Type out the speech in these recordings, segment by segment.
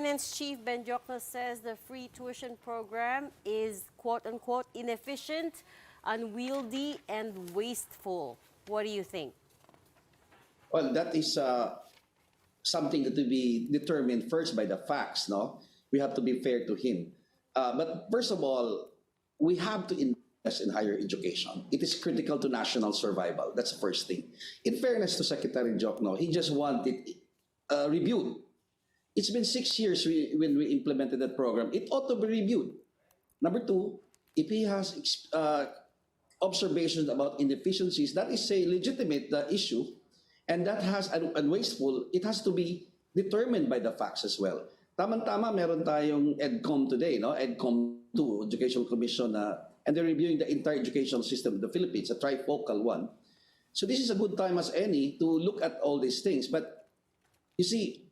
Finance Chief Ben Jokno says the free tuition program is quote-unquote inefficient, unwieldy, and wasteful. What do you think? Well, that is something to be determined first by the facts, no? We have to be fair to him. But first of all, we have to invest in higher education. It is critical to national survival. That's the first thing. In fairness to Secretary Jokno, he just wanted reviewed. It's been 6 years when we implemented that program. It ought to be reviewed. Number two, if he has observations about inefficiencies, that is a legitimate issue, and that has and wasteful, it has to be determined by the facts as well. Tama-tama, meron tayong EDCOM today, no? EDCOM 2, Education Commission, and they're reviewing the entire educational system of the Philippines, a trifocal one. So this is a good time as any to look at all these things. But you see,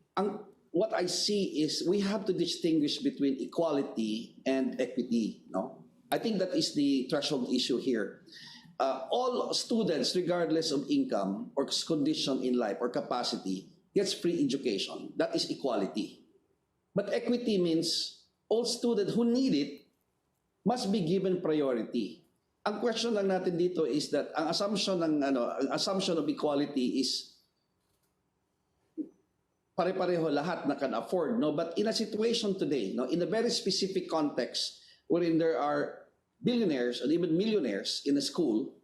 what I see is we have to distinguish between equality and equity, no? I think that is the threshold issue here. All students, regardless of income or condition in life or capacity, gets free education. That is equality. But equity means all students who need it must be given priority. Ang question lang natin dito is that ang assumption of equality is pare-pareho lahat na can afford, no? But in a situation today, no, in a very specific context wherein there are billionaires and even millionaires in a school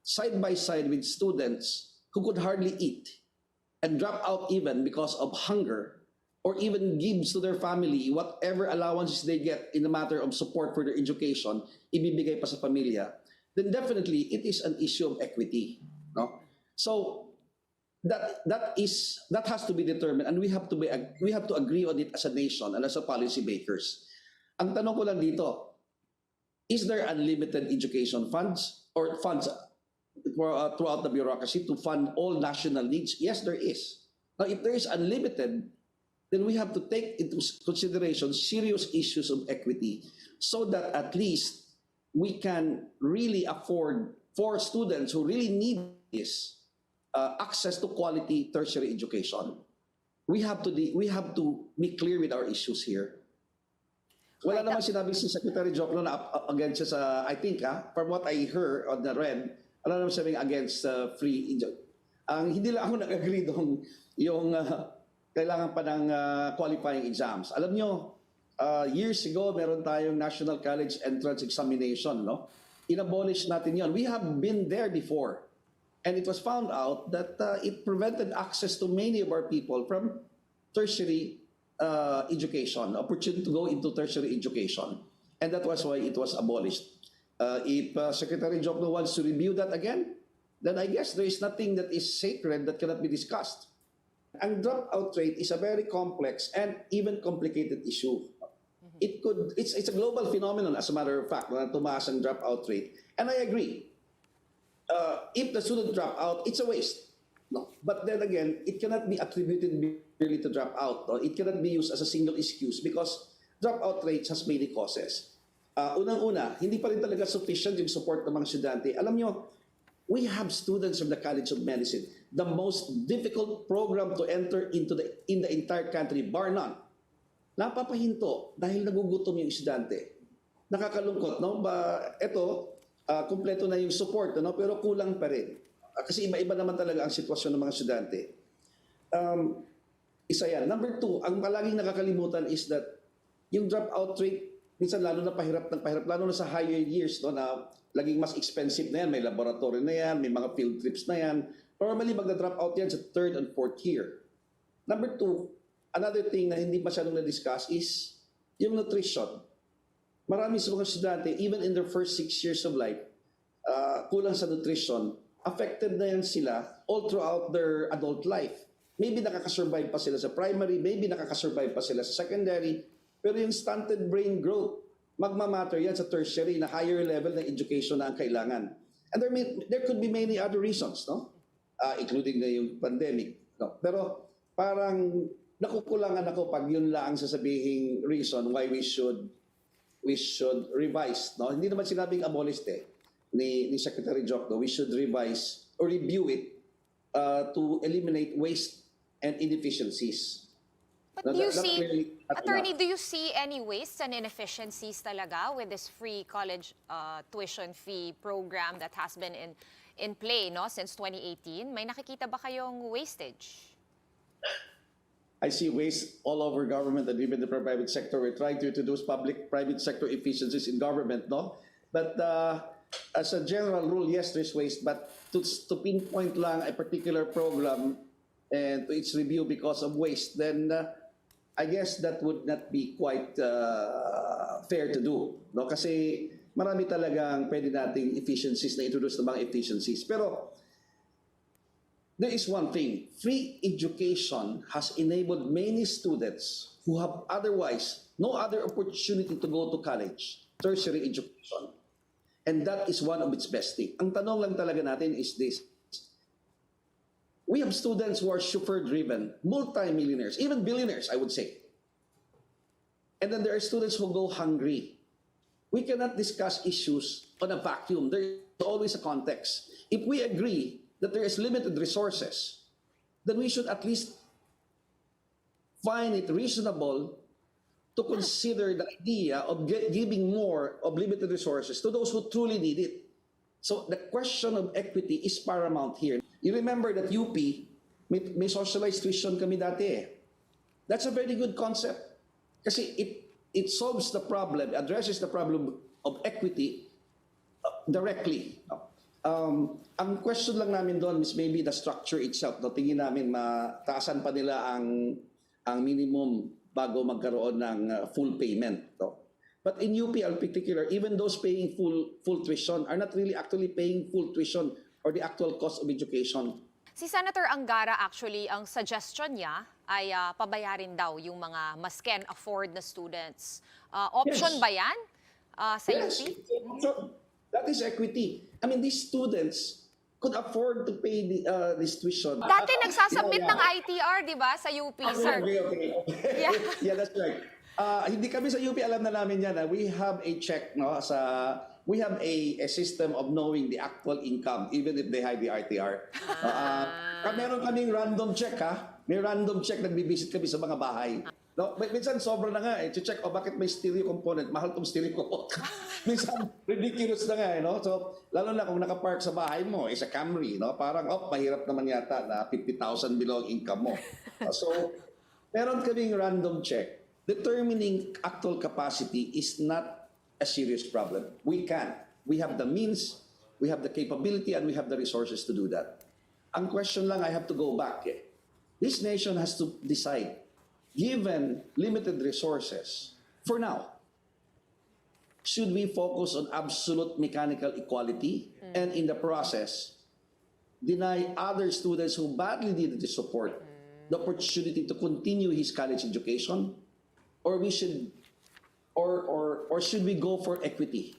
side by side with students who could hardly eat and drop out even because of hunger, or even gives to their family whatever allowances they get in the matter of support for their education, ibibigay pa sa pamilya, then definitely it is an issue of equity, no? So that has to be determined, and we have to agree on it as a nation and as a policy makers. Ang tanong ko lang dito, is there unlimited education funds or funds throughout the bureaucracy to fund all national needs? Yes, there is. Now, if there is unlimited, then we have to take into consideration serious issues of equity so that at least we can really afford for students who really need this access to quality tertiary education. We have to be clear with our issues here. Wala naman sinabi si Secretary Jokno na against sa, I think, from what I heard on the red, wala naman sabing against free education. Hindi lang ako nag-agree doon yung kailangan pa ng qualifying exams. Alam nyo, years ago, meron tayong National College Entrance Examination, no? In-abolish natin yon. We have been there before. And it was found out that it prevented access to many of our people from tertiary education, opportunity to go into tertiary education. And that was why it was abolished. If Secretary Jokno wants to review that again, then I guess there is nothing that is sacred that cannot be discussed. Ang dropout rate is a very complex and even complicated issue. It's a global phenomenon, as a matter of fact, na tumaas ang dropout rate. And I agree. If the student drop out, it's a waste. No. But then again, it cannot be attributed merely to dropout. No? It cannot be used as a single excuse because dropout rates has many causes. Unang-una, hindi pa rin talaga sufficient yung support ng mga estudyante. Alam nyo, we have students from the College of Medicine, the most difficult program to enter in the entire country, bar none. Napapahinto dahil nagugutom yung estudyante. Nakakalungkot, no? Ito, kumpleto na yung support, no? Pero kulang pa rin. Kasi iba-iba naman talaga ang sitwasyon ng mga estudyante. Isa yan. Number two, ang palaging nakakalimutan is that yung dropout rate, minsan lalo na pahirap, lalo na sa higher years, no, na laging mas expensive na yan, may laboratory na yan, may mga field trips na yan. Normally, magna-drop out yan sa third and fourth year. Number two, another thing na hindi masyadong na-discuss is yung nutrition. Marami sa mga estudyante, even in their first 6 years of life, kulang sa nutrition, affected na yan sila all throughout their adult life. Maybe nakakasurvive pa sila sa primary, maybe nakakasurvive pa sila sa secondary, pero yung stunted brain growth, magmamatter yan sa tertiary na higher level ng education na ang kailangan. And there could be many other reasons, no? Including na yung pandemic. No? Pero parang nakukulangan ako pag yun lang sasabihin reason why we should revise. No? Hindi naman sinabing abolished ni Secretary Jokno. We should revise or review it to eliminate waste and inefficiencies. But do you That see, clearly not attorney, enough. do you see any wastes and inefficiencies talaga with this free college tuition fee program that has been in play, no, since 2018? May nakikita ba kayong wastage? I see waste all over government and even the private sector. We're trying to introduce public-private sector efficiencies in government, no? But as a general rule, yes, there's waste. But to pinpoint lang a particular program and to its review because of waste, then I guess that would not be quite fair to do, no? Kasi marami talagang pwede nating efficiencies na introduce na mga efficiencies. Pero there is one thing, free education has enabled many students who have otherwise no other opportunity to go to college, tertiary education. And that is one of its best things. Ang tanong lang talaga natin is this. We have students who are chauffeur-driven, multi-millionaires, even billionaires, I would say. And then there are students who go hungry. We cannot discuss issues on a vacuum. There is always a context. If we agree that there is limited resources, then we should at least find it reasonable to consider the idea of giving more of limited resources to those who truly need it. So the question of equity is paramount here. You remember that UP, may socialized tuition kami dati eh. That's a very good concept. Kasi it solves the problem, addresses the problem of equity directly. Ang question lang namin doon is maybe the structure itself. No? Tingin namin mataasan pa nila ang minimum bago magkaroon ng full payment. No? But in UP in particular, even those paying full tuition are not really actually paying full tuition or the actual cost of education. Si Senator Angara actually, ang suggestion niya ay pabayarin daw yung mga mas can afford na students. Option Yes. ba yan sa Yes. UP? So, that is equity. I mean, these students could afford to pay this tuition. Dati nagsasubmit Yeah. ng ITR, di ba, sa UP, sir? Okay. Yeah. Yeah, that's right. Hindi kami sa UP, alam na namin yan. We have a check, no? We have a system of knowing the actual income, even if they hide the ITR. Meron kaming random check, ha? May random check, nagbibisit kami sa mga bahay. No, minsan sobra na nga eh. To-check, bakit may stereo component? Mahal tong stereo component. Minsan, ridiculous na nga eh, no? So, lalo na kung nakapark sa bahay mo, sa Camry, no? Parang, mahirap naman yata na 50,000 below ang income mo. So, meron kaming random check. Determining actual capacity is not a serious problem. We can. We have the means, we have the capability, and we have the resources to do that. Ang question lang, I have to go back eh. This nation has to decide, given limited resources, for now, should we focus on absolute mechanical equality and in the process, deny other students who badly needed the support the opportunity to continue his college education? Or we should, or should we go for equity?